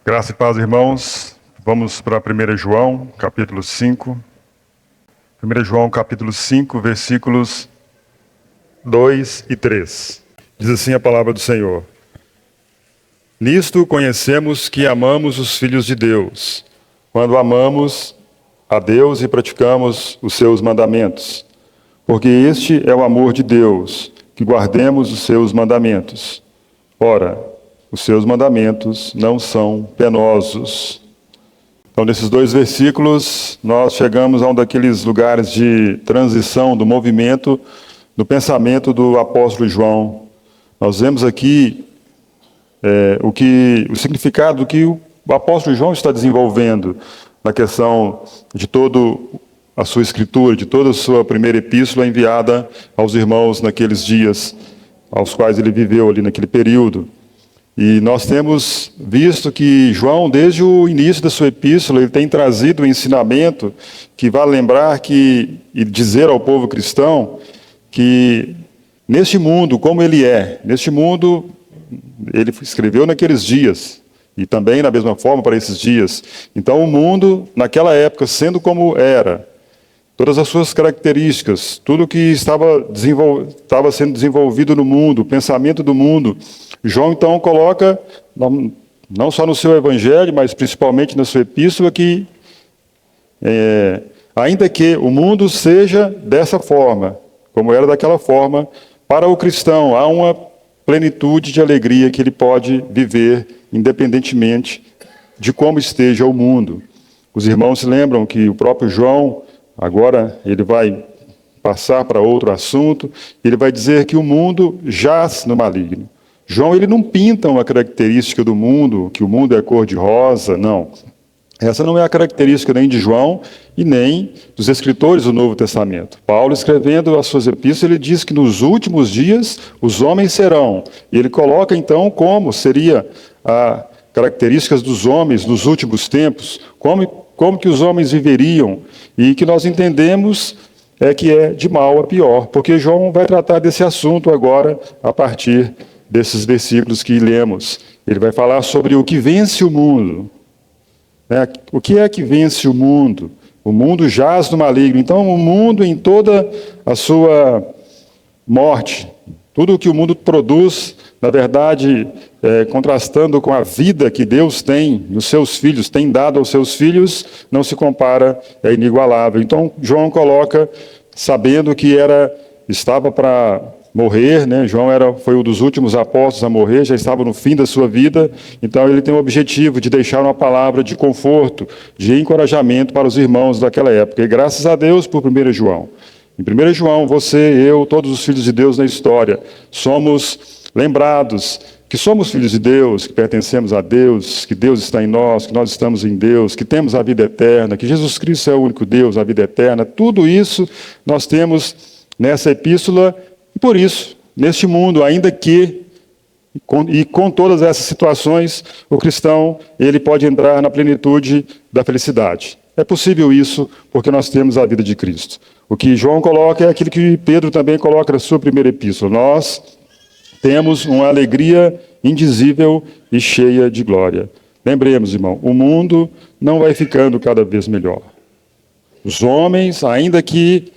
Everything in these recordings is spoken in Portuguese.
Graça e paz, irmãos. Vamos para 1 João, capítulo 5. 1 João, capítulo 5, versículos 2 e 3. Diz assim a palavra do Senhor. Nisto conhecemos que amamos os filhos de Deus, quando amamos a Deus e praticamos os seus mandamentos. Porque este é o amor de Deus, que guardemos os seus mandamentos. Ora, os seus mandamentos não são penosos. Então, nesses dois versículos, nós chegamos a um daqueles lugares de transição do movimento, do pensamento do apóstolo João. Nós vemos aqui o significado do que o apóstolo João está desenvolvendo na questão de toda a sua escritura, de toda a sua primeira epístola enviada aos irmãos naqueles dias, aos quais ele viveu ali naquele período. E nós temos visto que João, desde o início da sua epístola, ele tem trazido um ensinamento que vai lembrar e dizer ao povo cristão que neste mundo, como ele é, neste mundo, ele escreveu naqueles dias, e também da mesma forma para esses dias. Então o mundo, naquela época, sendo como era, todas as suas características, tudo que estava sendo desenvolvido no mundo, o pensamento do mundo, João então coloca, não só no seu evangelho, mas principalmente na sua epístola, que ainda que o mundo seja dessa forma, como era daquela forma, para o cristão há uma plenitude de alegria que ele pode viver independentemente de como esteja o mundo. Os irmãos se lembram que o próprio João, agora ele vai passar para outro assunto, ele vai dizer que o mundo jaz no maligno. João ele não pinta uma característica do mundo, que o mundo é cor-de-rosa, não. Essa não é a característica nem de João e nem dos escritores do Novo Testamento. Paulo, escrevendo as suas epístolas, ele diz que nos últimos dias os homens serão. E ele coloca então como seria as características dos homens nos últimos tempos, como que os homens viveriam, e que nós entendemos que é de mal a pior, porque João vai tratar desse assunto agora a partir desses versículos que lemos. Ele vai falar sobre o que vence o mundo. O que é que vence o mundo? O mundo jaz no maligno. Então, o mundo em toda a sua morte, tudo o que o mundo produz, na verdade, contrastando com a vida que Deus tem nos seus filhos, tem dado aos seus filhos, não se compara, é inigualável. Então, João coloca, sabendo que estava para morrer, né? João foi um dos últimos apóstolos a morrer, já estava no fim da sua vida, então ele tem o objetivo de deixar uma palavra de conforto, de encorajamento para os irmãos daquela época. E graças a Deus por 1 João. Em 1 João, você, eu, todos os filhos de Deus na história, somos lembrados que somos filhos de Deus, que pertencemos a Deus, que Deus está em nós, que nós estamos em Deus, que temos a vida eterna, que Jesus Cristo é o único Deus, a vida eterna. Tudo isso nós temos nessa epístola. E por isso, neste mundo, ainda que, com todas essas situações, o cristão ele pode entrar na plenitude da felicidade. É possível isso porque nós temos a vida de Cristo. O que João coloca é aquilo que Pedro também coloca na sua primeira epístola. Nós temos uma alegria indizível e cheia de glória. Lembremos, irmão, o mundo não vai ficando cada vez melhor. Os homens, ainda que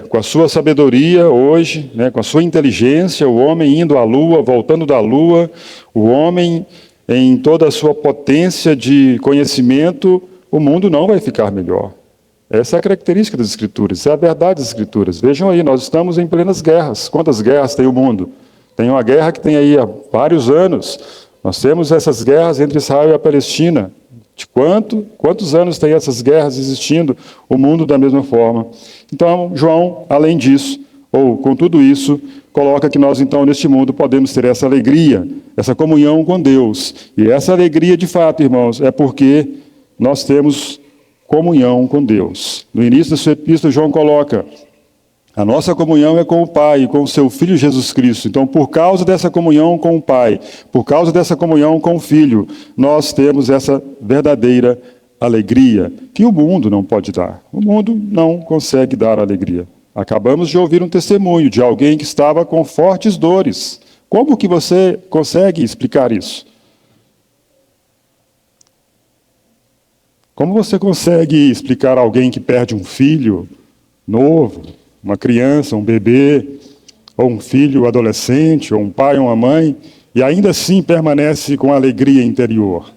com a sua sabedoria hoje, com a sua inteligência, o homem indo à lua, voltando da lua, o homem em toda a sua potência de conhecimento, o mundo não vai ficar melhor. Essa é a característica das Escrituras, essa é a verdade das Escrituras. Vejam aí, nós estamos em plenas guerras. Quantas guerras tem o mundo? Tem uma guerra que tem aí há vários anos. Nós temos essas guerras entre Israel e a Palestina. De quantos anos tem essas guerras existindo? O mundo da mesma forma. Então, João, além disso, ou com tudo isso, coloca que nós, então, neste mundo, podemos ter essa alegria, essa comunhão com Deus. E essa alegria, de fato, irmãos, é porque nós temos comunhão com Deus. No início da sua epístola, João coloca: a nossa comunhão é com o Pai e com o seu Filho Jesus Cristo. Então, por causa dessa comunhão com o Pai, por causa dessa comunhão com o Filho, nós temos essa verdadeira alegria que o mundo não pode dar. O mundo não consegue dar alegria. Acabamos de ouvir um testemunho de alguém que estava com fortes dores. Como que você consegue explicar isso? Como você consegue explicar a alguém que perde um filho novo, uma criança, um bebê, ou um filho adolescente, ou um pai ou uma mãe, e ainda assim permanece com alegria interior?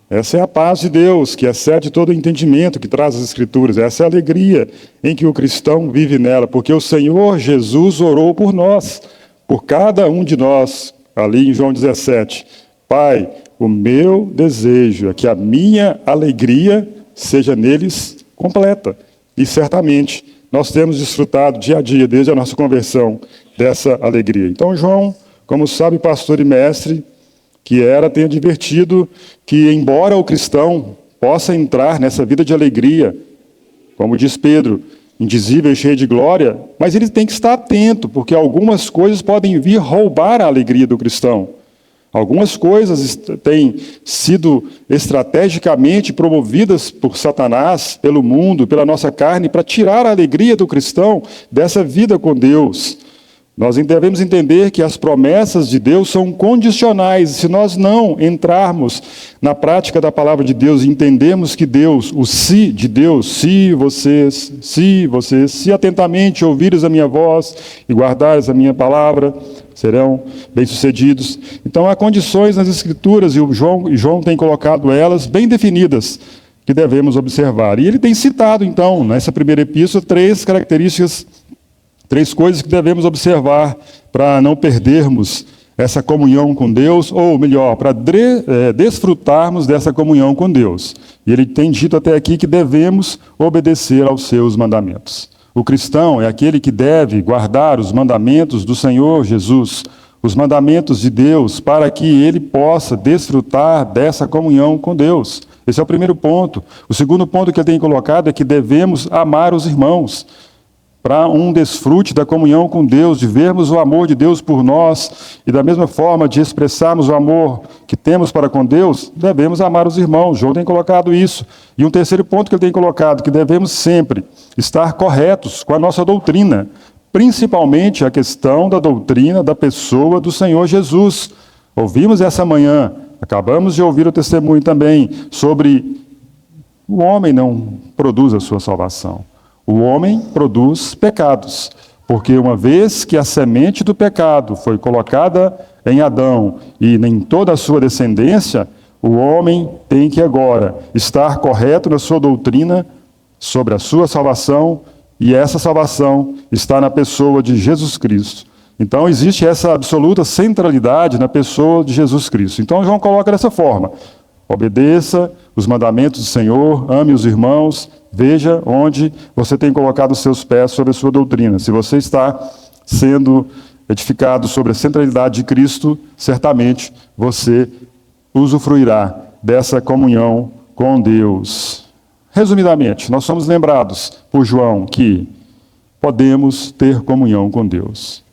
Essa é a paz de Deus, que excede todo o entendimento que traz as Escrituras. Essa é a alegria em que o cristão vive nela, porque o Senhor Jesus orou por nós, por cada um de nós, ali em João 17. Pai, o meu desejo é que a minha alegria seja neles completa. E certamente nós temos desfrutado dia a dia, desde a nossa conversão, dessa alegria. Então João, como sábio pastor e mestre que era, tem advertido que, embora o cristão possa entrar nessa vida de alegria, como diz Pedro, indizível e cheio de glória, mas ele tem que estar atento, porque algumas coisas podem vir roubar a alegria do cristão. Algumas coisas têm sido estrategicamente promovidas por Satanás, pelo mundo, pela nossa carne, para tirar a alegria do cristão dessa vida com Deus. Nós devemos entender que as promessas de Deus são condicionais. Se nós não entrarmos na prática da palavra de Deus e entendermos que Deus, o se de Deus, se vocês, se atentamente ouvires a minha voz e guardares a minha palavra, serão bem-sucedidos. Então há condições nas Escrituras, e João tem colocado elas bem definidas, que devemos observar. E ele tem citado, então, nessa primeira epístola, três coisas que devemos observar para não perdermos essa comunhão com Deus, ou melhor, para desfrutarmos dessa comunhão com Deus. E ele tem dito até aqui que devemos obedecer aos seus mandamentos. O cristão é aquele que deve guardar os mandamentos do Senhor Jesus, os mandamentos de Deus, para que ele possa desfrutar dessa comunhão com Deus. Esse é o primeiro ponto. O segundo ponto que ele tem colocado é que devemos amar os irmãos, para um desfrute da comunhão com Deus, de vermos o amor de Deus por nós, e da mesma forma de expressarmos o amor que temos para com Deus, devemos amar os irmãos. João tem colocado isso. E um terceiro ponto que ele tem colocado, que devemos sempre estar corretos com a nossa doutrina, principalmente a questão da doutrina da pessoa do Senhor Jesus. Ouvimos essa manhã, acabamos de ouvir o testemunho também, sobre o homem não produz a sua salvação. O homem produz pecados, porque uma vez que a semente do pecado foi colocada em Adão e em toda a sua descendência, o homem tem que agora estar correto na sua doutrina sobre a sua salvação, e essa salvação está na pessoa de Jesus Cristo. Então existe essa absoluta centralidade na pessoa de Jesus Cristo. Então João coloca dessa forma: obedeça os mandamentos do Senhor, ame os irmãos. Veja onde você tem colocado os seus pés sobre a sua doutrina. Se você está sendo edificado sobre a centralidade de Cristo, certamente você usufruirá dessa comunhão com Deus. Resumidamente, nós somos lembrados por João que podemos ter comunhão com Deus.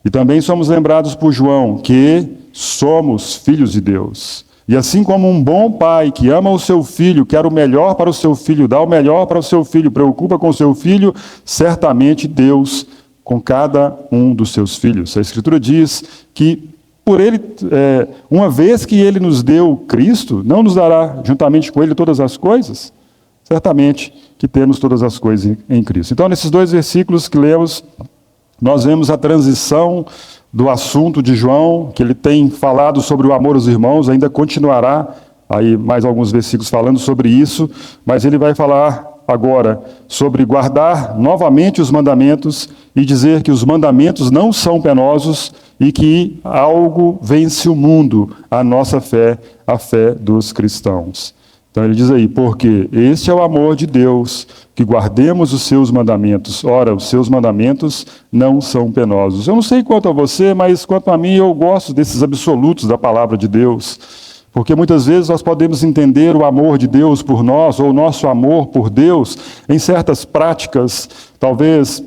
E também somos lembrados por João que somos filhos de Deus. E assim como um bom pai que ama o seu filho, quer o melhor para o seu filho, dá o melhor para o seu filho, preocupa com o seu filho, certamente Deus com cada um dos seus filhos. A Escritura diz que por ele, uma vez que ele nos deu Cristo, não nos dará juntamente com ele todas as coisas? Certamente que temos todas as coisas em Cristo. Então, nesses dois versículos que lemos, nós vemos a transição do assunto de João, que ele tem falado sobre o amor aos irmãos, ainda continuará aí mais alguns versículos falando sobre isso, mas ele vai falar agora sobre guardar novamente os mandamentos e dizer que os mandamentos não são penosos e que algo vence o mundo, a nossa fé, a fé dos cristãos. Então ele diz aí: porque este é o amor de Deus, que guardemos os seus mandamentos. Ora, os seus mandamentos não são penosos. Eu não sei quanto a você, mas quanto a mim, eu gosto desses absolutos da palavra de Deus. Porque muitas vezes nós podemos entender o amor de Deus por nós, ou o nosso amor por Deus, em certas práticas, talvez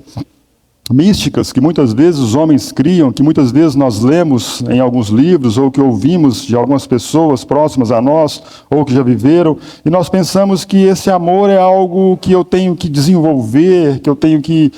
místicas, que muitas vezes os homens criam, que muitas vezes nós lemos em alguns livros, ou que ouvimos de algumas pessoas próximas a nós, ou que já viveram, e nós pensamos que esse amor é algo que eu tenho que desenvolver, que eu tenho que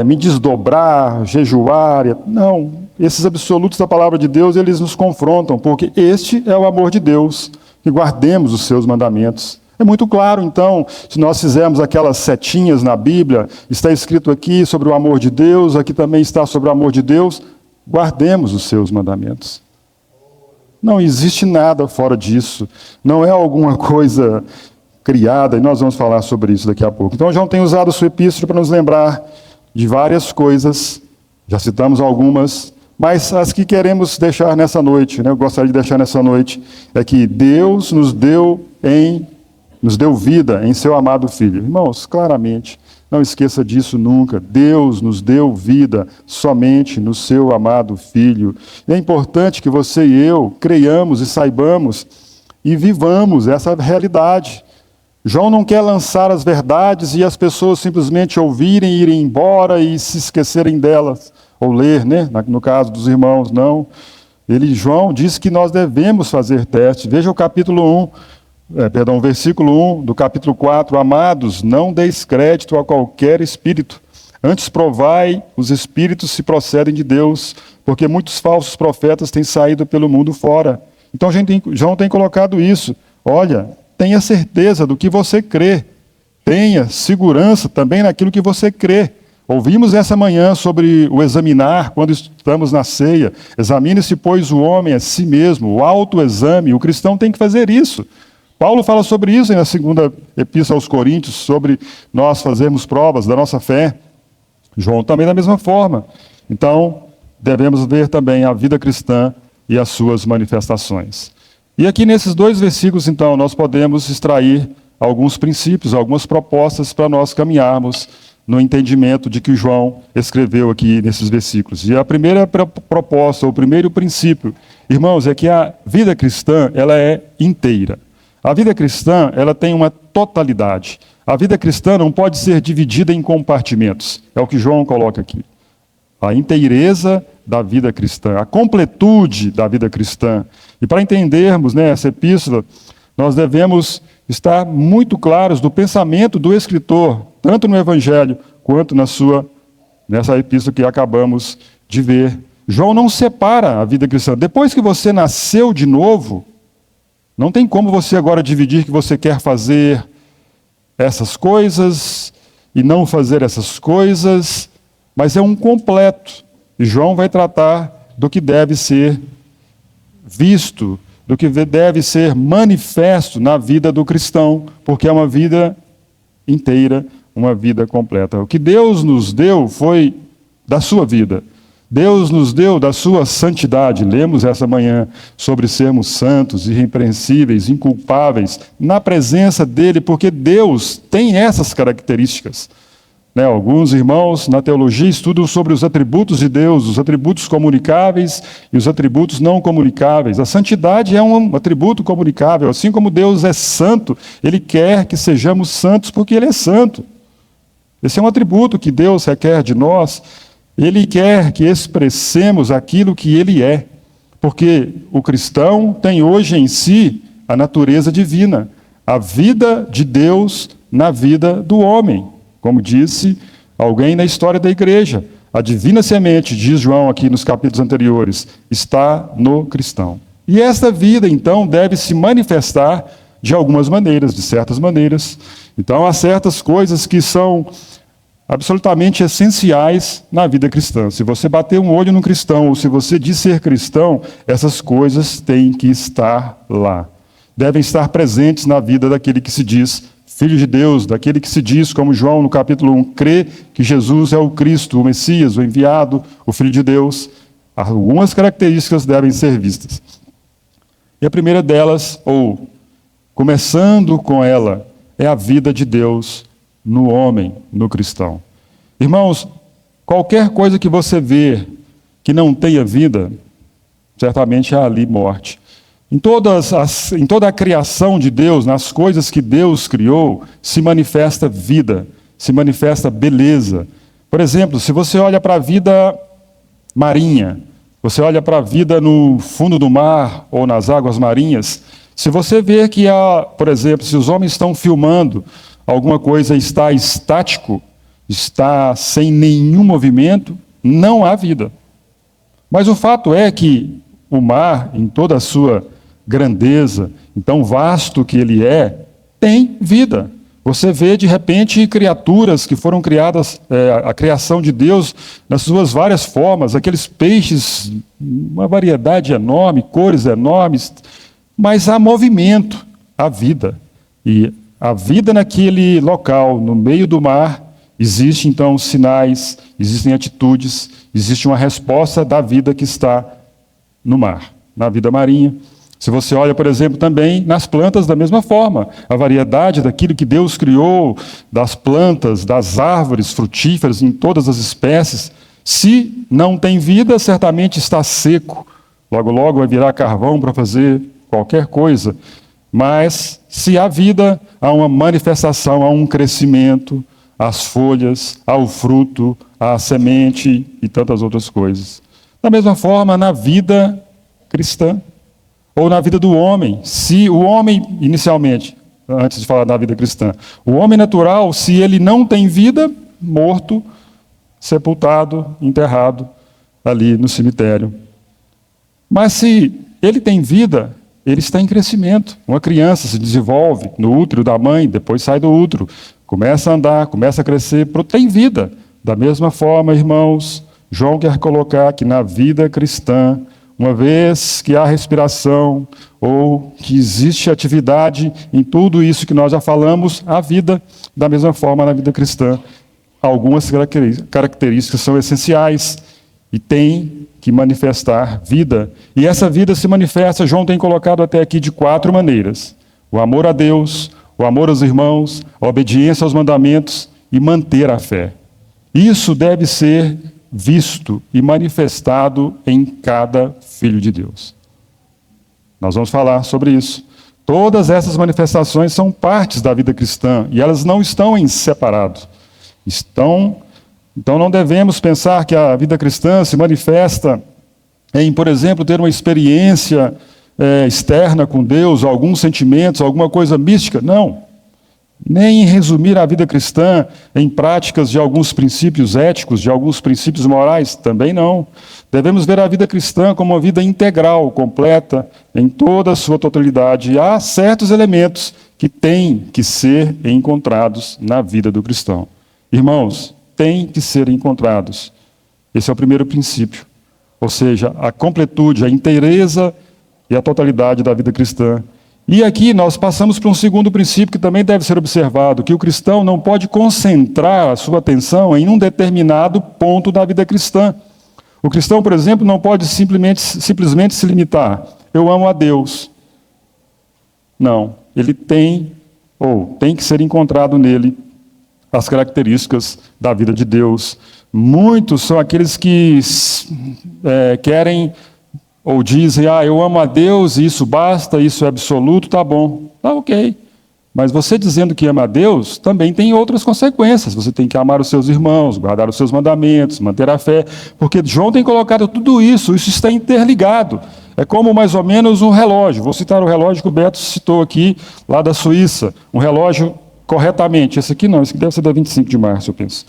me desdobrar, jejuar. Não, esses absolutos da palavra de Deus, eles nos confrontam, porque este é o amor de Deus, que guardemos os seus mandamentos. É muito claro, então, se nós fizermos aquelas setinhas na Bíblia, está escrito aqui sobre o amor de Deus, aqui também está sobre o amor de Deus, guardemos os seus mandamentos. Não existe nada fora disso, não é alguma coisa criada, e nós vamos falar sobre isso daqui a pouco. Então, João tem usado a sua epístola para nos lembrar de várias coisas, já citamos algumas, mas as que queremos deixar nessa noite, eu gostaria de deixar nessa noite, é que Deus nos deu vida em seu amado Filho. Irmãos, claramente, não esqueça disso nunca. Deus nos deu vida somente no seu amado Filho. E é importante que você e eu creiamos e saibamos e vivamos essa realidade. João não quer lançar as verdades e as pessoas simplesmente ouvirem, irem embora e se esquecerem delas. Ou ler, no caso dos irmãos, não. João diz que nós devemos fazer testes. Veja o versículo 1 do capítulo 4. Amados, não deis crédito a qualquer espírito. Antes provai os espíritos se procedem de Deus, porque muitos falsos profetas têm saído pelo mundo fora. Então João tem colocado isso. Olha, tenha certeza do que você crê. Tenha segurança também naquilo que você crê. Ouvimos essa manhã sobre o examinar quando estamos na ceia. Examine-se, pois, o homem a si mesmo, o autoexame. O cristão tem que fazer isso. Paulo fala sobre isso na segunda epístola aos Coríntios, sobre nós fazermos provas da nossa fé. João também da mesma forma. Então, devemos ver também a vida cristã e as suas manifestações. E aqui nesses 2 versículos, então, nós podemos extrair alguns princípios, algumas propostas para nós caminharmos no entendimento de que João escreveu aqui nesses versículos. E a primeira proposta, o primeiro princípio, irmãos, é que a vida cristã, ela é inteira. A vida cristã, ela tem uma totalidade. A vida cristã não pode ser dividida em compartimentos. É o que João coloca aqui. A inteireza da vida cristã, a completude da vida cristã. E para entendermos essa epístola, nós devemos estar muito claros do pensamento do escritor, tanto no Evangelho quanto nessa epístola que acabamos de ver. João não separa a vida cristã. Depois que você nasceu de novo, não tem como você agora dividir que você quer fazer essas coisas e não fazer essas coisas, mas é um completo. E João vai tratar do que deve ser visto, do que deve ser manifesto na vida do cristão, porque é uma vida inteira, uma vida completa. O que Deus nos deu foi da sua vida. Deus nos deu da sua santidade. Lemos essa manhã sobre sermos santos, irrepreensíveis, inculpáveis, na presença dele, porque Deus tem essas características. Alguns irmãos na teologia estudam sobre os atributos de Deus, os atributos comunicáveis e os atributos não comunicáveis. A santidade é um atributo comunicável. Assim como Deus é santo, Ele quer que sejamos santos porque Ele é santo. Esse é um atributo que Deus requer de nós. Ele quer que expressemos aquilo que Ele é. Porque o cristão tem hoje em si a natureza divina, a vida de Deus na vida do homem. Como disse alguém na história da igreja, a divina semente, diz João aqui nos capítulos anteriores, está no cristão. E esta vida, então, deve se manifestar de algumas maneiras, de certas maneiras. Então, há certas coisas que são absolutamente essenciais na vida cristã. Se você bater um olho num cristão, ou se você diz ser cristão, essas coisas têm que estar lá. Devem estar presentes na vida daquele que se diz Filho de Deus, daquele que se diz, como João no capítulo 1, crê que Jesus é o Cristo, o Messias, o enviado, o Filho de Deus. Algumas características devem ser vistas. E a primeira delas, ou começando com ela, é a vida de Deus no homem, no cristão. Irmãos, qualquer coisa que você vê que não tenha vida, certamente há ali morte. Em toda a criação de Deus, nas coisas que Deus criou, se manifesta vida, se manifesta beleza. Por exemplo, se você olha para a vida marinha, você olha para a vida no fundo do mar ou nas águas marinhas, se você ver que por exemplo, se os homens estão filmando, alguma coisa está estático, está sem nenhum movimento, não há vida. Mas o fato é que o mar, em toda a sua grandeza, então vasto que ele é, tem vida. Você vê, de repente, criaturas que foram criadas, a criação de Deus, nas suas várias formas, aqueles peixes, uma variedade enorme, cores enormes, mas há movimento, há vida. E a vida naquele local, no meio do mar, existem então sinais, existem atitudes, existe uma resposta da vida que está no mar, na vida marinha. Se você olha, por exemplo, também nas plantas da mesma forma, a variedade daquilo que Deus criou, das plantas, das árvores frutíferas em todas as espécies, se não tem vida, certamente está seco. Logo, logo vai virar carvão para fazer qualquer coisa. Mas se há vida, há uma manifestação, há um crescimento, as folhas, há o fruto, há a semente e tantas outras coisas. Da mesma forma, na vida cristã, ou na vida do homem, se o homem, inicialmente, antes de falar da vida cristã, o homem natural, se ele não tem vida, morto, sepultado, enterrado ali no cemitério. Mas se ele tem vida, ele está em crescimento. Uma criança se desenvolve no útero da mãe, depois sai do útero, começa a andar, começa a crescer, tem vida. Da mesma forma, irmãos, João quer colocar que na vida cristã, uma vez que há respiração, ou que existe atividade em tudo isso que nós já falamos, há vida, da mesma forma na vida cristã. Algumas características são essenciais e tem que manifestar vida. E essa vida se manifesta, João tem colocado até aqui de 4 maneiras: o amor a Deus, o amor aos irmãos, a obediência aos mandamentos e manter a fé. Isso deve ser visto e manifestado em cada filho de Deus. Nós vamos falar sobre isso. Todas essas manifestações são partes da vida cristã e elas não estão em separado. Então não devemos pensar que a vida cristã se manifesta em, por exemplo, ter uma experiência externa com Deus, alguns sentimentos, alguma coisa mística. Não. Nem em resumir a vida cristã em práticas de alguns princípios éticos, de alguns princípios morais, também não. Devemos ver a vida cristã como uma vida integral, completa, em toda a sua totalidade. Há certos elementos que têm que ser encontrados na vida do cristão. Irmãos, têm que ser encontrados. Esse é o primeiro princípio. Ou seja, a completude, a inteireza e a totalidade da vida cristã. E aqui nós passamos para um segundo princípio que também deve ser observado, que o cristão não pode concentrar a sua atenção em um determinado ponto da vida cristã. O cristão, por exemplo, não pode simplesmente se limitar: eu amo a Deus. Não, ele tem que ser encontrado nele as características da vida de Deus. Muitos são aqueles que querem ou dizem: eu amo a Deus, e isso basta, isso é absoluto, tá bom. Tá ok. Mas você dizendo que ama a Deus, também tem outras consequências. Você tem que amar os seus irmãos, guardar os seus mandamentos, manter a fé. Porque João tem colocado tudo isso está interligado. É como mais ou menos um relógio. Vou citar o relógio que o Beto citou aqui, lá da Suíça. Um relógio corretamente. Esse aqui não, esse aqui deve ser da 25 de março, eu penso.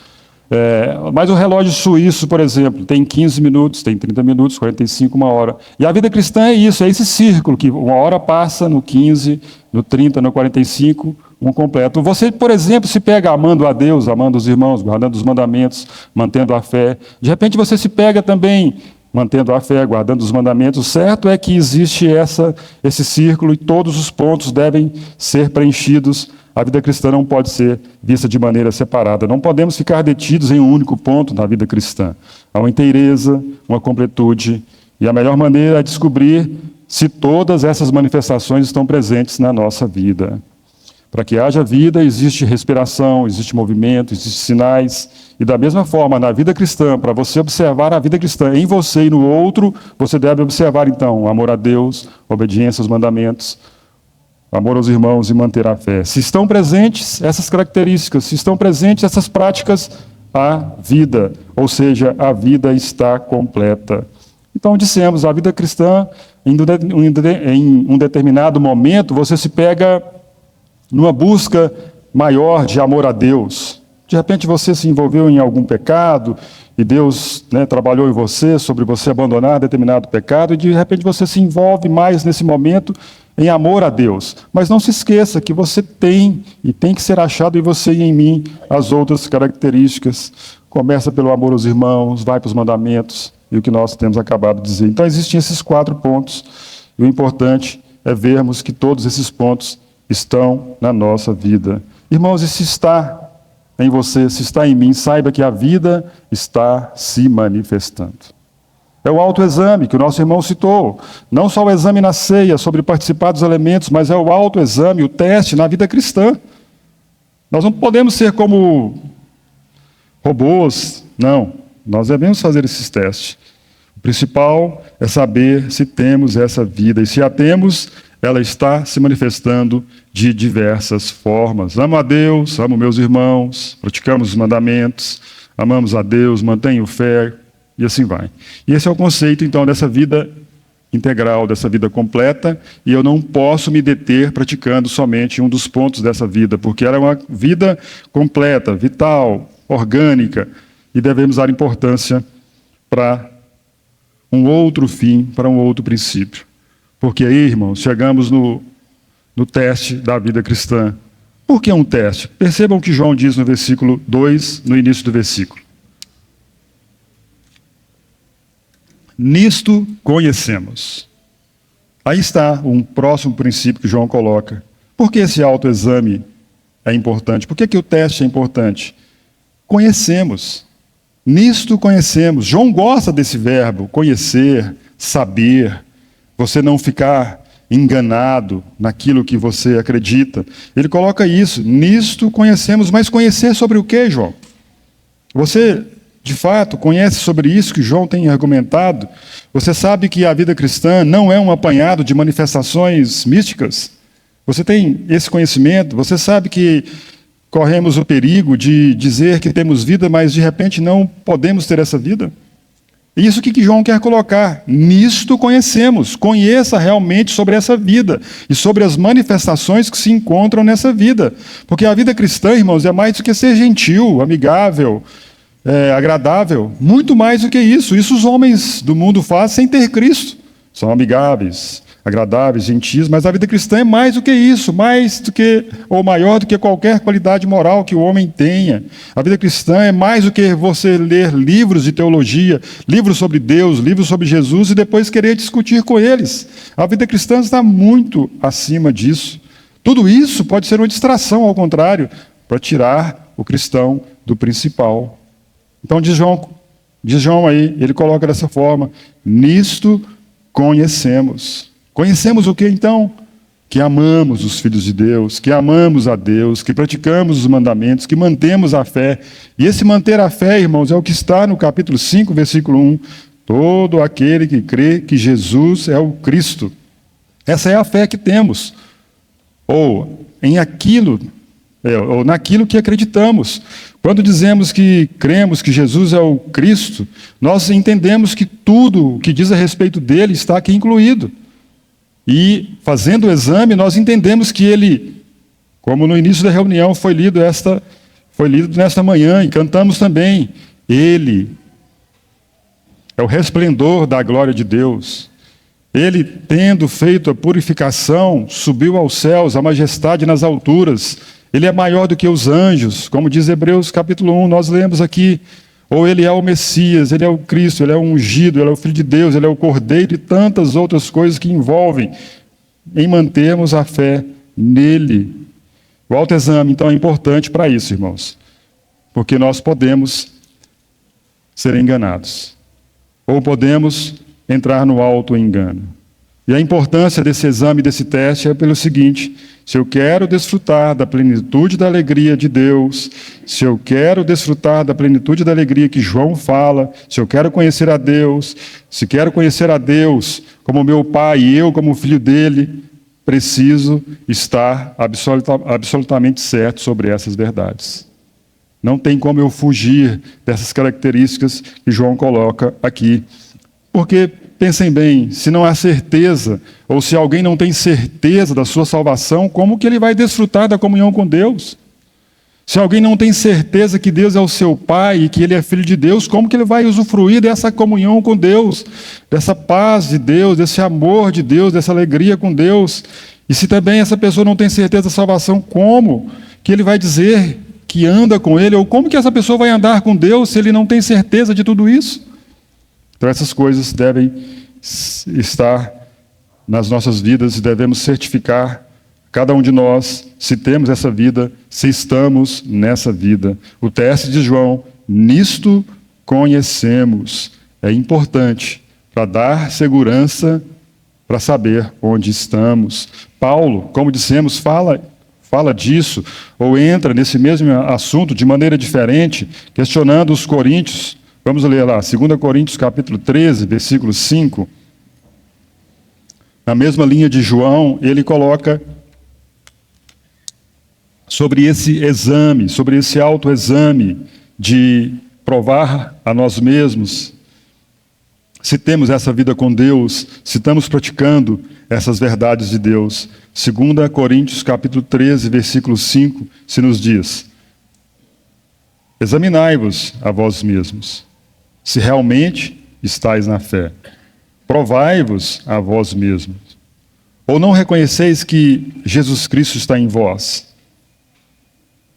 Mas o relógio suíço, por exemplo, tem 15 minutos, tem 30 minutos, 45, 1 hora. E a vida cristã é isso, é esse círculo, que 1 hora passa no 15, no 30, no 45, um completo. Você, por exemplo, se pega amando a Deus, amando os irmãos, guardando os mandamentos, mantendo a fé. De repente você se pega também mantendo a fé, guardando os mandamentos. O certo é que existe esse círculo e todos os pontos devem ser preenchidos. A vida cristã não pode ser vista de maneira separada. Não podemos ficar detidos em um único ponto na vida cristã. Há uma inteireza, uma completude. E a melhor maneira é descobrir se todas essas manifestações estão presentes na nossa vida. Para que haja vida, existe respiração, existe movimento, existem sinais. E da mesma forma, na vida cristã, para você observar a vida cristã em você e no outro, você deve observar, então, o amor a Deus, obediência aos mandamentos, amor aos irmãos e manter a fé. Se estão presentes essas características, se estão presentes essas práticas, há vida, ou seja, a vida está completa. Então, dissemos, a vida cristã, em um determinado momento, você se pega numa busca maior de amor a Deus. De repente você se envolveu em algum pecado e Deus trabalhou em você, sobre você abandonar determinado pecado, e de repente você se envolve mais nesse momento em amor a Deus. Mas não se esqueça que você tem, e tem que ser achado em você e em mim, as outras características. Começa pelo amor aos irmãos, vai para os mandamentos, e o que nós temos acabado de dizer. Então existem esses 4 pontos, e o importante é vermos que todos esses pontos estão na nossa vida. Irmãos, e se está em você, se está em mim, saiba que a vida está se manifestando. É o autoexame que o nosso irmão citou. Não só o exame na ceia sobre participar dos elementos, mas é o autoexame, o teste na vida cristã. Nós não podemos ser como robôs, não. Nós devemos fazer esses testes. O principal é saber se temos essa vida. E se a temos, ela está se manifestando de diversas formas. Amo a Deus, amo meus irmãos, praticamos os mandamentos, amamos a Deus, mantenho fé, e assim vai. E esse é o conceito, então, dessa vida integral, dessa vida completa, e eu não posso me deter praticando somente um dos pontos dessa vida, porque ela é uma vida completa, vital, orgânica, e devemos dar importância para um outro fim, para um outro princípio. Porque aí, irmãos, chegamos no teste da vida cristã. Por que um teste? Percebam o que João diz no versículo 2, no início do versículo. Nisto conhecemos. Aí está um próximo princípio que João coloca. Por que esse autoexame é importante? Por que o teste é importante? Conhecemos. Nisto conhecemos. João gosta desse verbo, conhecer, saber, você não ficar enganado naquilo que você acredita. Ele coloca isso, nisto conhecemos, mas conhecer sobre o quê, João? Você, de fato, conhece sobre isso que João tem argumentado? Você sabe que a vida cristã não é um apanhado de manifestações místicas? Você tem esse conhecimento? Você sabe que corremos o perigo de dizer que temos vida, mas de repente não podemos ter essa vida? Isso que João quer colocar. Nisto conhecemos. Conheça realmente sobre essa vida e sobre as manifestações que se encontram nessa vida. Porque a vida cristã, irmãos, é mais do que ser gentil, amigável, agradável. Muito mais do que isso. Isso os homens do mundo fazem sem ter Cristo. São amigáveis, agradáveis, gentis, mas a vida cristã é mais do que isso, mais do que, ou maior do que qualquer qualidade moral que o homem tenha. A vida cristã é mais do que você ler livros de teologia, livros sobre Deus, livros sobre Jesus e depois querer discutir com eles. A vida cristã está muito acima disso. Tudo isso pode ser uma distração, ao contrário, para tirar o cristão do principal. Então diz João aí, ele coloca dessa forma, nisto conhecemos. Conhecemos o que então? Que amamos os filhos de Deus, que amamos a Deus, que praticamos os mandamentos, que mantemos a fé. E esse manter a fé, irmãos, é o que está no capítulo 5, versículo 1. Todo aquele que crê que Jesus é o Cristo. Essa é a fé que temos. Ou naquilo que acreditamos. Quando dizemos que cremos que Jesus é o Cristo, nós entendemos que tudo o que diz a respeito dele está aqui incluído. E, fazendo o exame, nós entendemos que ele, como no início da reunião foi lido nesta manhã, e cantamos também, ele é o resplendor da glória de Deus. Ele, tendo feito a purificação, subiu aos céus, a majestade nas alturas. Ele é maior do que os anjos, como diz Hebreus capítulo 1, nós lemos aqui. Ou ele é o Messias, ele é o Cristo, ele é o ungido, ele é o Filho de Deus, ele é o Cordeiro e tantas outras coisas que envolvem em mantermos a fé nele. O autoexame, então, é importante para isso, irmãos, porque nós podemos ser enganados, ou podemos entrar no autoengano. E a importância desse exame, desse teste, é pelo seguinte: se eu quero desfrutar da plenitude da alegria de Deus, se eu quero desfrutar da plenitude da alegria que João fala, se eu quero conhecer a Deus, se quero conhecer a Deus como meu Pai e eu como filho dele, preciso estar absolutamente certo sobre essas verdades. Não tem como eu fugir dessas características que João coloca aqui. Porque, pensem bem, se não há certeza, ou se alguém não tem certeza da sua salvação, como que ele vai desfrutar da comunhão com Deus? Se alguém não tem certeza que Deus é o seu Pai e que Ele é Filho de Deus, como que ele vai usufruir dessa comunhão com Deus, dessa paz de Deus, desse amor de Deus, dessa alegria com Deus? E se também essa pessoa não tem certeza da salvação, como que ele vai dizer que anda com Ele? Ou como que essa pessoa vai andar com Deus se ele não tem certeza de tudo isso? Então essas coisas devem estar nas nossas vidas e devemos certificar cada um de nós se temos essa vida, se estamos nessa vida. O teste de João, nisto conhecemos, é importante para dar segurança, para saber onde estamos. Paulo, como dissemos, fala disso, ou entra nesse mesmo assunto de maneira diferente, questionando os coríntios. Vamos ler lá, 2 Coríntios capítulo 13, versículo 5. Na mesma linha de João, ele coloca sobre esse exame, sobre esse autoexame de provar a nós mesmos se temos essa vida com Deus, se estamos praticando essas verdades de Deus. 2 Coríntios capítulo 13, versículo 5, se nos diz: examinai-vos a vós mesmos, se realmente estáis na fé. Provai-vos a vós mesmos. Ou não reconheceis que Jesus Cristo está em vós?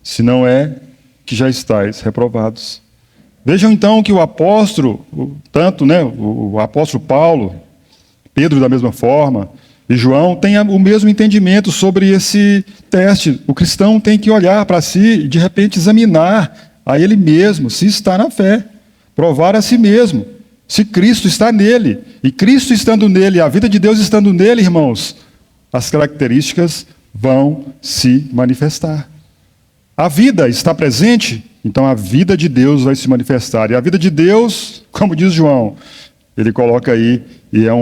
Se não é, que já estáis reprovados. Vejam então que o apóstolo, o apóstolo Paulo, Pedro da mesma forma, e João têm o mesmo entendimento sobre esse teste. O cristão tem que olhar para si e de repente examinar a ele mesmo, se está na fé, provar a si mesmo, se Cristo está nele. E Cristo estando nele, a vida de Deus estando nele, irmãos, as características vão se manifestar. A vida está presente, então a vida de Deus vai se manifestar. E a vida de Deus, como diz João, ele coloca aí, e é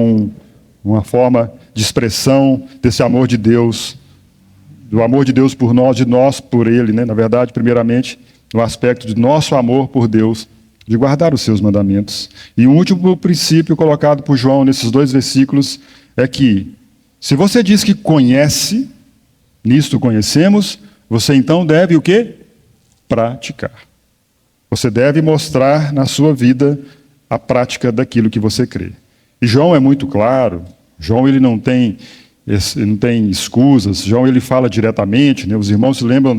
uma forma de expressão desse amor de Deus, do amor de Deus por nós, de nós por Ele, né? Na verdade, primeiramente, no aspecto de nosso amor por Deus, de guardar os seus mandamentos. E o último princípio colocado por João nesses 2 versículos é que, se você diz que conhece, nisto conhecemos, você então deve o quê? Praticar. Você deve mostrar na sua vida a prática daquilo que você crê. E João é muito claro. João ele não tem escusas. João ele fala diretamente, né? Os irmãos se lembram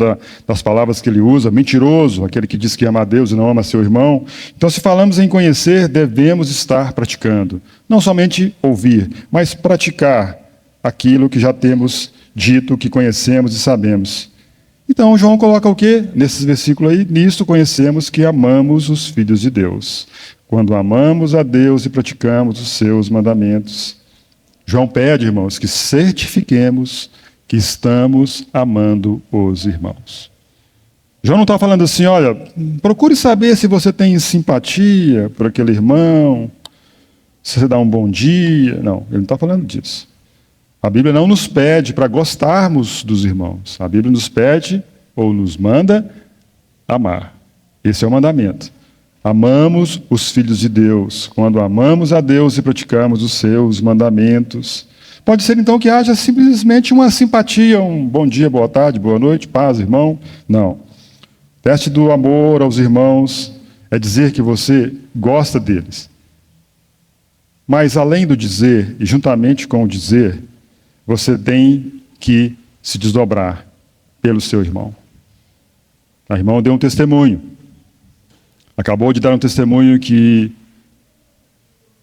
das palavras que ele usa. Mentiroso, aquele que diz que ama a Deus e não ama seu irmão. Então, se falamos em conhecer, devemos estar praticando. Não somente ouvir, mas praticar aquilo que já temos dito, que conhecemos e sabemos. Então, João coloca o quê? Nesses versículos aí, nisto conhecemos que amamos os filhos de Deus. Quando amamos a Deus e praticamos os seus mandamentos. João pede, irmãos, que certifiquemos que estamos amando os irmãos. João não está falando assim, olha, procure saber se você tem simpatia por aquele irmão, se você dá um bom dia. Não, ele não está falando disso. A Bíblia não nos pede para gostarmos dos irmãos. A Bíblia nos pede, ou nos manda, amar. Esse é o mandamento. Amamos os filhos de Deus. Quando amamos a Deus e praticamos os seus mandamentos. Pode ser então que haja simplesmente uma simpatia, um bom dia, boa tarde, boa noite, paz, irmão. Não. O teste do amor aos irmãos é dizer que você gosta deles. Mas além do dizer, e juntamente com o dizer, você tem que se desdobrar pelo seu irmão. A irmã deu um testemunho. Acabou de dar um testemunho que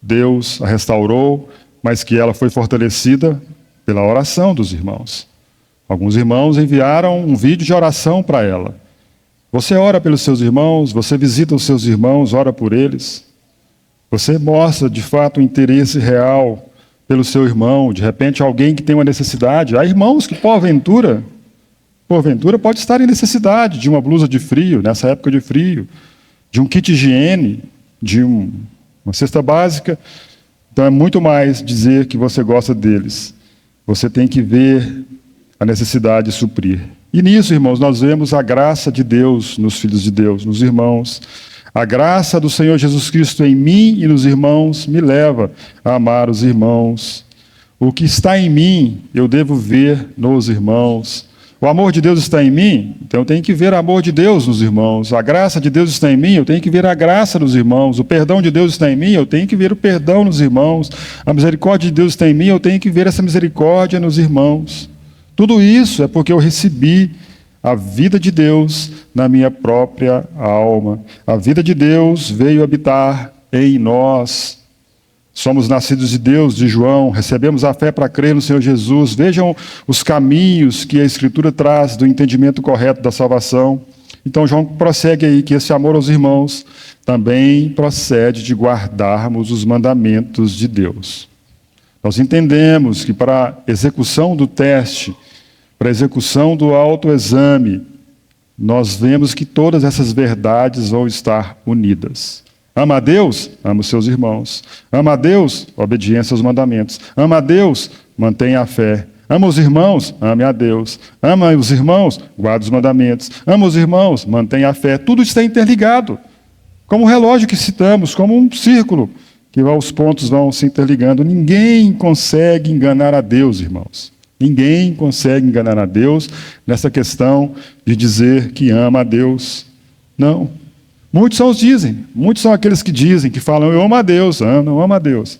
Deus a restaurou, mas que ela foi fortalecida pela oração dos irmãos. Alguns irmãos enviaram um vídeo de oração para ela. Você ora pelos seus irmãos, você visita os seus irmãos, ora por eles. Você mostra, de fato, um interesse real pelo seu irmão, de repente alguém que tem uma necessidade. Há irmãos que, porventura, pode estar em necessidade de uma blusa de frio, nessa época de frio, de um kit higiene, de uma cesta básica. Então é muito mais dizer que você gosta deles. Você tem que ver a necessidade de suprir. E nisso, irmãos, nós vemos a graça de Deus nos filhos de Deus, nos irmãos. A graça do Senhor Jesus Cristo em mim e nos irmãos me leva a amar os irmãos. O que está em mim, eu devo ver nos irmãos. O amor de Deus está em mim, então eu tenho que ver o amor de Deus nos irmãos. A graça de Deus está em mim, eu tenho que ver a graça nos irmãos. O perdão de Deus está em mim, eu tenho que ver o perdão nos irmãos. A misericórdia de Deus está em mim, eu tenho que ver essa misericórdia nos irmãos. Tudo isso é porque eu recebi a vida de Deus na minha própria alma. A vida de Deus veio habitar em nós. Somos nascidos de Deus, de João, recebemos a fé para crer no Senhor Jesus. Vejam os caminhos que a Escritura traz do entendimento correto da salvação. Então João prossegue aí que esse amor aos irmãos também procede de guardarmos os mandamentos de Deus. Nós entendemos que para a execução do teste, para a execução do autoexame, nós vemos que todas essas verdades vão estar unidas. Ama a Deus? Ama os seus irmãos. Ama a Deus? Obediência aos mandamentos. Ama a Deus? Mantenha a fé. Ama os irmãos? Ame a Deus. Ama os irmãos? Guarde os mandamentos. Ama os irmãos? Mantenha a fé. Tudo está interligado. Como um relógio que citamos, como um círculo, que os pontos vão se interligando. Ninguém consegue enganar a Deus, irmãos. Ninguém consegue enganar a Deus nessa questão de dizer que ama a Deus. Não. Muitos são os que dizem, muitos são aqueles que dizem, que falam, eu amo a Deus, não amo a Deus.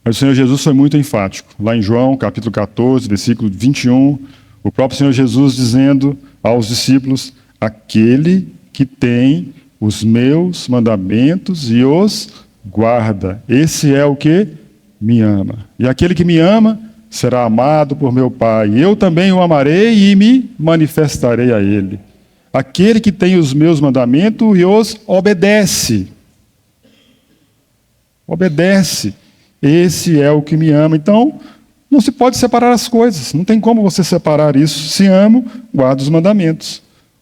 Mas o Senhor Jesus foi muito enfático. Lá em João, capítulo 14, versículo 21, o próprio Senhor Jesus dizendo aos discípulos, aquele que tem os meus mandamentos e os guarda, esse é o que me ama. E aquele que me ama será amado por meu Pai. Eu também o amarei e me manifestarei a ele. Aquele que tem os meus mandamentos e os obedece. Obedece. Esse é o que me ama. Então, não se pode separar as coisas. Não tem como você separar isso. Se amo, guardo os mandamentos.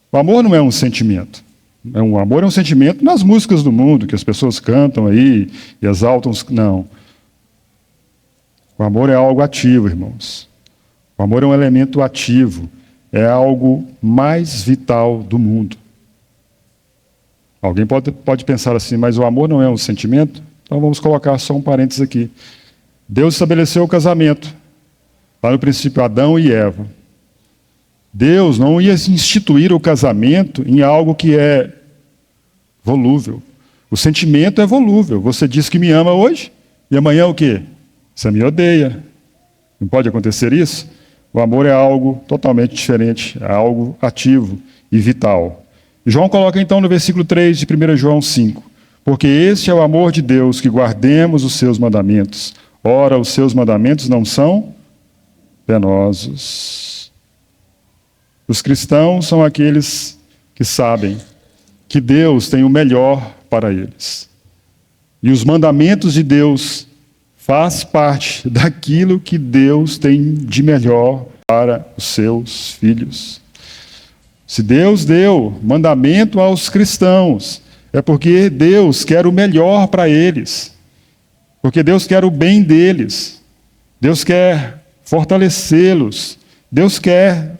O amor não é um sentimento. O amor é um sentimento nas músicas do mundo, que as pessoas cantam aí e exaltam. Não. O amor é algo ativo, irmãos. O amor é um elemento ativo. É algo mais vital do mundo. Alguém pode pensar assim, mas o amor não é um sentimento? Então vamos colocar só um parênteses aqui. Deus estabeleceu o casamento. Lá no princípio, Adão e Eva. Deus não ia instituir o casamento em algo que é volúvel. O sentimento é volúvel. Você diz que me ama hoje, e amanhã o quê? Você me odeia. Não pode acontecer isso? O amor é algo totalmente diferente, é algo ativo e vital. João coloca então no versículo 3 de 1 João 5, porque este é o amor de Deus, que guardemos os seus mandamentos. Ora, os seus mandamentos não são penosos. Os cristãos são aqueles que sabem que Deus tem o melhor para eles. E os mandamentos de Deus faz parte daquilo que Deus tem de melhor para os seus filhos. Se Deus deu mandamento aos cristãos, é porque Deus quer o melhor para eles. Porque Deus quer o bem deles. Deus quer fortalecê-los. Deus quer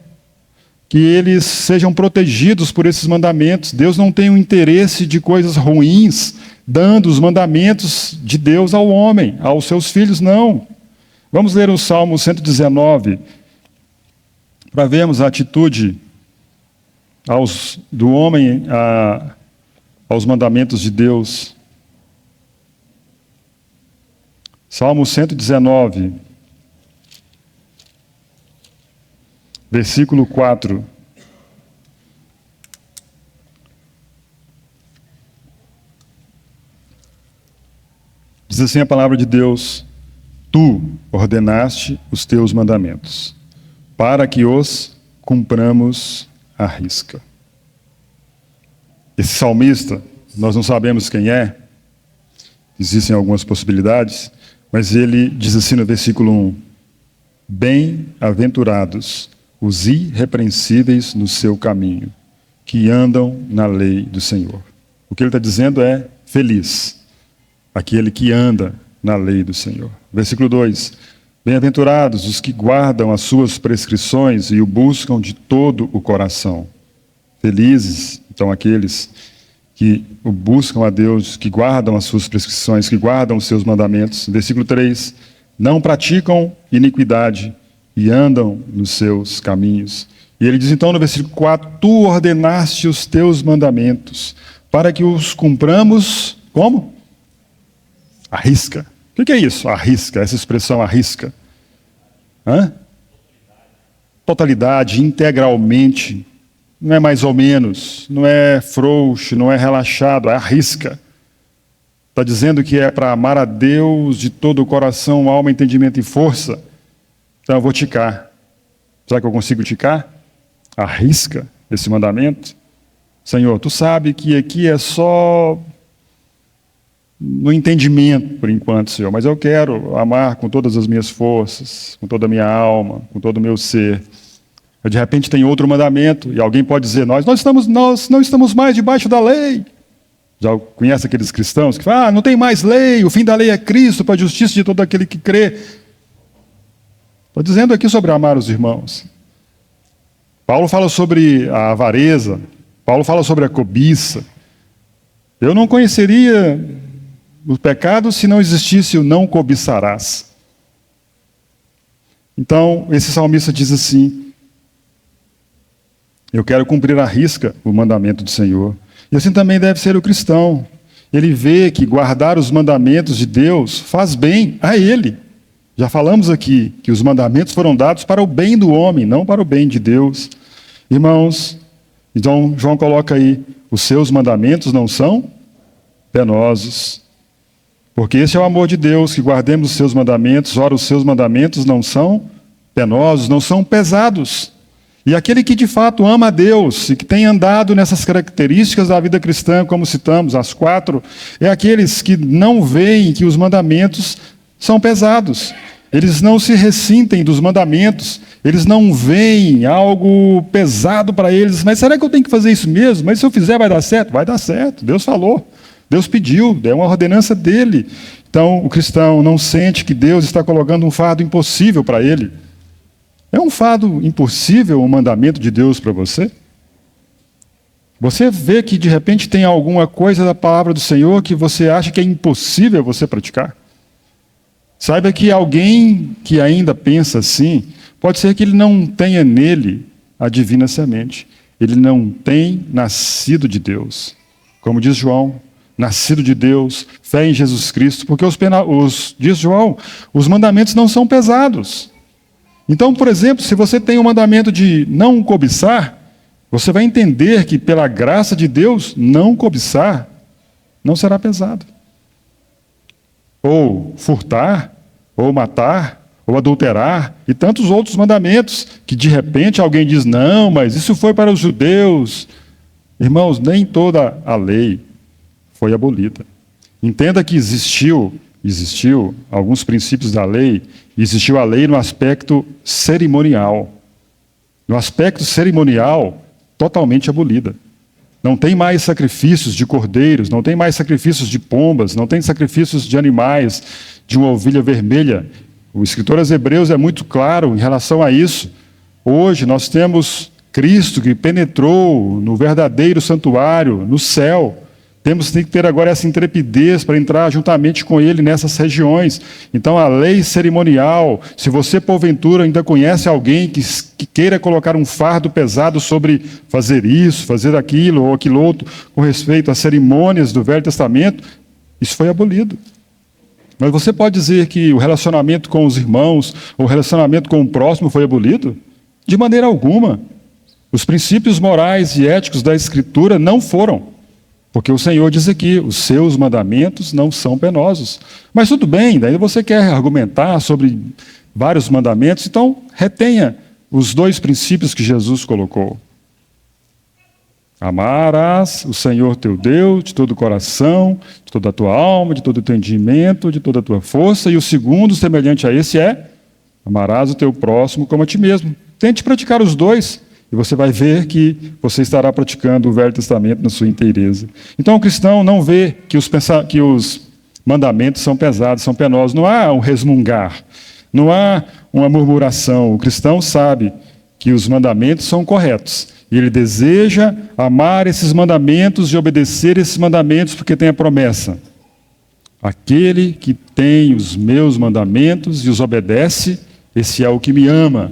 que eles sejam protegidos por esses mandamentos. Deus não tem o interesse de coisas ruins dando os mandamentos de Deus ao homem, aos seus filhos, não. Vamos ler o Salmo 119, para vermos a atitude do homem aos mandamentos de Deus. Salmo 119, versículo 4. Diz assim a palavra de Deus: Tu ordenaste os teus mandamentos, para que os cumpramos à risca. Esse salmista, nós não sabemos quem é, existem algumas possibilidades, mas ele diz assim no versículo 1, Bem-aventurados os irrepreensíveis no seu caminho, que andam na lei do Senhor. O que ele está dizendo é feliz, aquele que anda na lei do Senhor. Versículo 2, Bem-aventurados os que guardam as suas prescrições e o buscam de todo o coração. Felizes, então, aqueles que o buscam a Deus, que guardam as suas prescrições, que guardam os seus mandamentos. Versículo 3, Não praticam iniquidade e andam nos seus caminhos. E ele diz então no versículo 4, tu ordenaste os teus mandamentos, para que os cumpramos, como? À risca. O que é isso? À risca, essa expressão à risca. Totalidade, integralmente. Não é mais ou menos, não é frouxo, não é relaxado, é à risca. Está dizendo que é para amar a Deus de todo o coração, alma, entendimento e força. Então eu vou ticar. Será que eu consigo ticar? Arrisca esse mandamento. Senhor, tu sabe que aqui é só no entendimento, por enquanto, Senhor, mas eu quero amar com todas as minhas forças, com toda a minha alma, com todo o meu ser. De repente tem outro mandamento, e alguém pode dizer, nós não estamos mais debaixo da lei. Já conhece aqueles cristãos que falam, não tem mais lei, o fim da lei é Cristo, para a justiça de todo aquele que crê. Estou dizendo aqui sobre amar os irmãos. Paulo fala sobre a avareza, Paulo fala sobre a cobiça. Eu não conheceria o pecado se não existisse o não cobiçarás. Então, esse salmista diz assim, eu quero cumprir à risca o mandamento do Senhor. E assim também deve ser o cristão. Ele vê que guardar os mandamentos de Deus faz bem a ele. Já falamos aqui que os mandamentos foram dados para o bem do homem, não para o bem de Deus. Irmãos, então João coloca aí, os seus mandamentos não são penosos. Porque esse é o amor de Deus, que guardemos os seus mandamentos. Ora, os seus mandamentos não são penosos, não são pesados. E aquele que de fato ama a Deus e que tem andado nessas características da vida cristã, como citamos, as 4, é aqueles que não veem que os mandamentos são pesados. Eles não se ressentem dos mandamentos, eles não veem algo pesado para eles. Mas será que eu tenho que fazer isso mesmo? Mas se eu fizer vai dar certo? Vai dar certo, Deus falou, Deus pediu, é uma ordenança dele. Então o cristão não sente que Deus está colocando um fardo impossível para ele. É um fardo impossível o mandamento de Deus para você? Você vê que de repente tem alguma coisa da palavra do Senhor que você acha que é impossível você praticar? Saiba que alguém que ainda pensa assim, pode ser que ele não tenha nele a divina semente. Ele não tem nascido de Deus. Como diz João, nascido de Deus, fé em Jesus Cristo, porque diz João, os mandamentos não são pesados. Então, por exemplo, se você tem o mandamento de não cobiçar, você vai entender que pela graça de Deus, não cobiçar não será pesado. Ou furtar, ou matar, ou adulterar, e tantos outros mandamentos, que de repente alguém diz, não, mas isso foi para os judeus. Irmãos, nem toda a lei foi abolida. Entenda que existiu alguns princípios da lei, existiu a lei no aspecto cerimonial. No aspecto cerimonial, totalmente abolida. Não tem mais sacrifícios de cordeiros, não tem mais sacrifícios de pombas, não tem sacrifícios de animais, de uma ovelha vermelha. O escritor aos Hebreus é muito claro em relação a isso. Hoje nós temos Cristo que penetrou no verdadeiro santuário, no céu. Temos que ter agora essa intrepidez para entrar juntamente com Ele nessas regiões. Então, a lei cerimonial, se você, porventura, ainda conhece alguém que queira colocar um fardo pesado sobre fazer isso, fazer aquilo ou aquilo outro, com respeito às cerimônias do Velho Testamento, isso foi abolido. Mas você pode dizer que o relacionamento com os irmãos, ou o relacionamento com o próximo foi abolido? De maneira alguma. Os princípios morais e éticos da Escritura não foram. Porque o Senhor diz aqui, os seus mandamentos não são penosos. Mas tudo bem, daí você quer argumentar sobre vários mandamentos, então retenha os 2 princípios que Jesus colocou. Amarás o Senhor teu Deus de todo o coração, de toda a tua alma, de todo o entendimento, de toda a tua força. E o segundo, semelhante a esse, é amarás o teu próximo como a ti mesmo. Tente praticar os 2. E você vai ver que você estará praticando o Velho Testamento na sua inteireza. Então o cristão não vê que os mandamentos são pesados, são penosos. Não há um resmungar, não há uma murmuração. O cristão sabe que os mandamentos são corretos. E ele deseja amar esses mandamentos e obedecer esses mandamentos porque tem a promessa. Aquele que tem os meus mandamentos e os obedece, esse é o que me ama.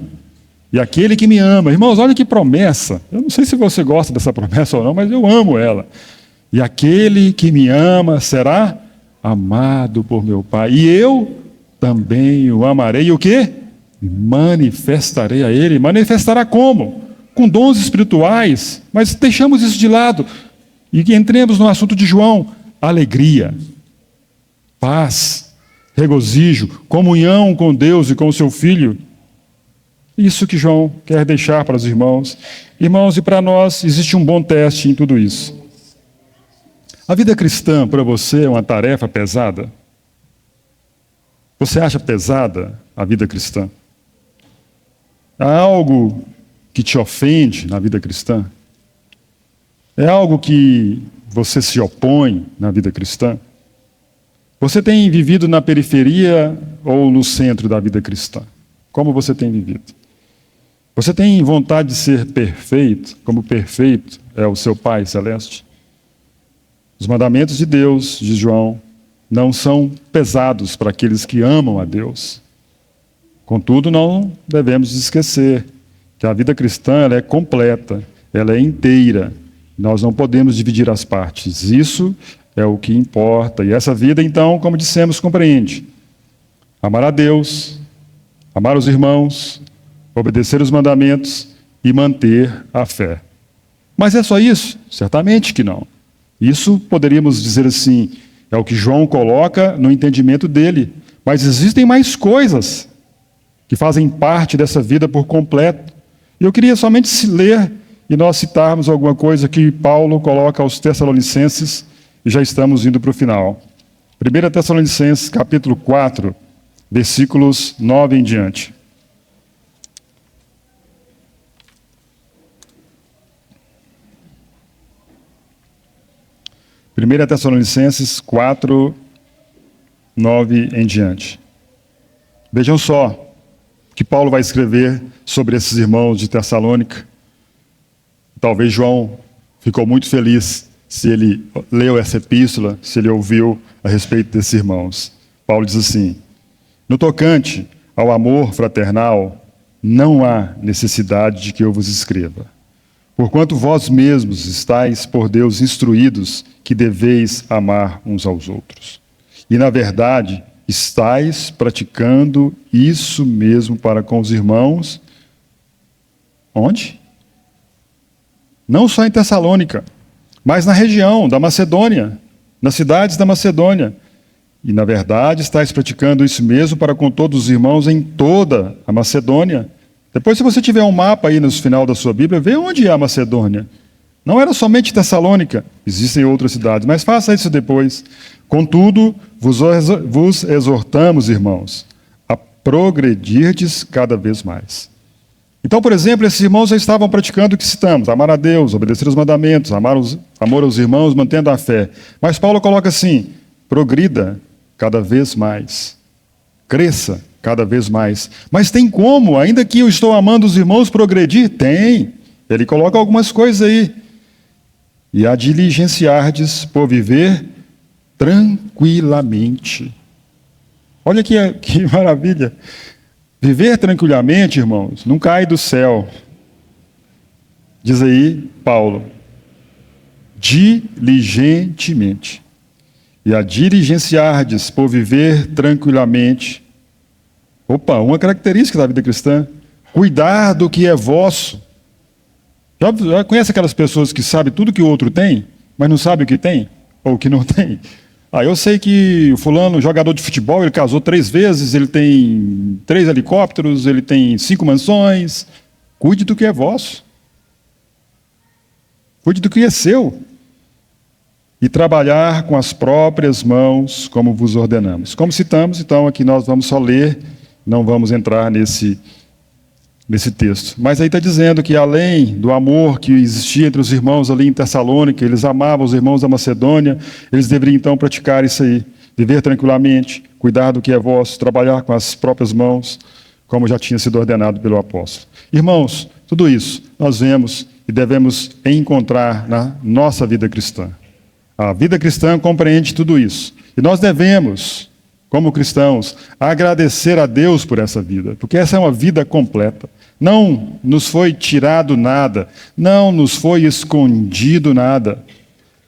E aquele que me ama, irmãos, olha que promessa. Eu não sei se você gosta dessa promessa ou não, mas eu amo ela. E aquele que me ama será amado por meu Pai. E eu também o amarei. E o quê? Manifestarei a ele. Manifestará como? Com dons espirituais. Mas deixamos isso de lado. E que entremos no assunto de João. Alegria, paz, regozijo, comunhão com Deus e com o seu Filho. Isso que João quer deixar para os irmãos. Irmãos, e para nós existe um bom teste em tudo isso. A vida cristã para você é uma tarefa pesada? Você acha pesada a vida cristã? Há algo que te ofende na vida cristã? É algo que você se opõe na vida cristã? Você tem vivido na periferia ou no centro da vida cristã? Como você tem vivido? Você tem vontade de ser perfeito, como perfeito é o seu Pai Celeste? Os mandamentos de Deus, diz João, não são pesados para aqueles que amam a Deus. Contudo, não devemos esquecer que a vida cristã ela é completa, ela é inteira. Nós não podemos dividir as partes. Isso é o que importa. E essa vida, então, como dissemos, compreende amar a Deus, amar os irmãos, obedecer os mandamentos e manter a fé. Mas é só isso? Certamente que não. Isso poderíamos dizer assim, é o que João coloca no entendimento dele. Mas existem mais coisas que fazem parte dessa vida por completo. E eu queria somente ler e nós citarmos alguma coisa que Paulo coloca aos Tessalonicenses, e já estamos indo para o final. 1 Tessalonicenses, capítulo 4, versículos 9 em diante. 1 Tessalonicenses 4, 9 em diante. Vejam só o que Paulo vai escrever sobre esses irmãos de Tessalônica. Talvez João ficou muito feliz se ele leu essa epístola, se ele ouviu a respeito desses irmãos. Paulo diz assim: no tocante ao amor fraternal, não há necessidade de que eu vos escreva. Porquanto vós mesmos estáis por Deus instruídos que deveis amar uns aos outros. E, na verdade, estáis praticando isso mesmo para com os irmãos. Onde? Não só em Tessalônica, mas na região da Macedônia, nas cidades da Macedônia. E, na verdade, estáis praticando isso mesmo para com todos os irmãos em toda a Macedônia. Depois, se você tiver um mapa aí no final da sua Bíblia, vê onde é a Macedônia. Não era somente Tessalônica, existem outras cidades, mas faça isso depois. Contudo, vos exortamos, irmãos, a progredirdes cada vez mais. Então, por exemplo, esses irmãos já estavam praticando o que citamos: amar a Deus, obedecer os mandamentos, amor aos irmãos, mantendo a fé. Mas Paulo coloca assim: progrida cada vez mais, cresça cada vez mais. Mas tem como, ainda que eu estou amando os irmãos, progredir? Tem. Ele coloca algumas coisas aí. E a diligenciardes por viver tranquilamente. Olha que maravilha. Viver tranquilamente, irmãos, não cai do céu. Diz aí Paulo: diligentemente. E a diligenciardes por viver tranquilamente. Opa, uma característica da vida cristã: cuidar do que é vosso. Já conhece aquelas pessoas que sabem tudo que o outro tem, mas não sabe o que tem, ou o que não tem? Eu sei que o fulano, jogador de futebol, ele casou 3 vezes, ele tem 3 helicópteros, ele tem 5 mansões. Cuide do que é vosso. Cuide do que é seu. E trabalhar com as próprias mãos, como vos ordenamos. Como citamos, então, aqui nós vamos só ler, não vamos entrar nesse texto. Mas aí está dizendo que, além do amor que existia entre os irmãos ali em Tessalônica, eles amavam os irmãos da Macedônia, eles deveriam então praticar isso aí: viver tranquilamente, cuidar do que é vosso, trabalhar com as próprias mãos, como já tinha sido ordenado pelo apóstolo. Irmãos, tudo isso nós vemos e devemos encontrar na nossa vida cristã. A vida cristã compreende tudo isso. E nós devemos, como cristãos, agradecer a Deus por essa vida, porque essa é uma vida completa. Não nos foi tirado nada, não nos foi escondido nada.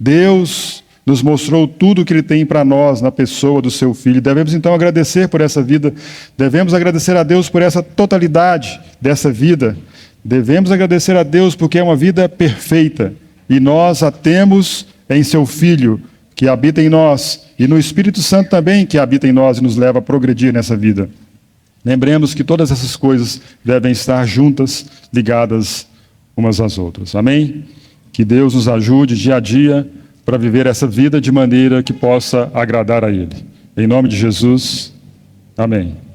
Deus nos mostrou tudo o que Ele tem para nós na pessoa do Seu Filho. Devemos então agradecer por essa vida, devemos agradecer a Deus por essa totalidade dessa vida. Devemos agradecer a Deus porque é uma vida perfeita e nós a temos em Seu Filho, que habita em nós, e no Espírito Santo também, que habita em nós e nos leva a progredir nessa vida. Lembremos que todas essas coisas devem estar juntas, ligadas umas às outras. Amém? Que Deus nos ajude dia a dia para viver essa vida de maneira que possa agradar a Ele. Em nome de Jesus, amém.